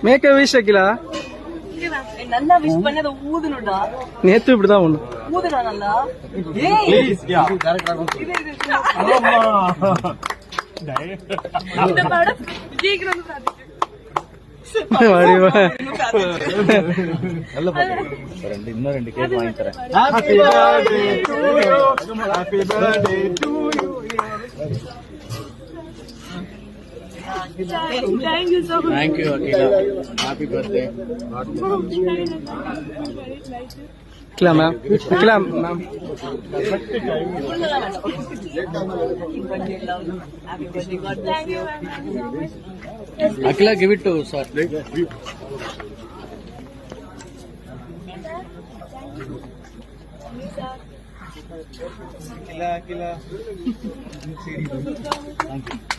Make a wish Akila. நல்லா wish பண்ணத ஊதுனுடா. நேத்து இப்படிதான் ஒண்ணு. ஊதுடா நல்லா. ப்ளீஸ் யா இந்த படம் ஜீக்கிரம் சாதிச்சு. வாடிவா. நல்ல பாட்டு. இன்னும் ரெண்டு கேக் வாங்கி தரேன். Happy birthday to you. Happy birthday to you. Thank you so much. Thank you Akila. Happy birthday. Akila ma'am. Akila ma'am. Akila, give it to sir. Akila. Thank you.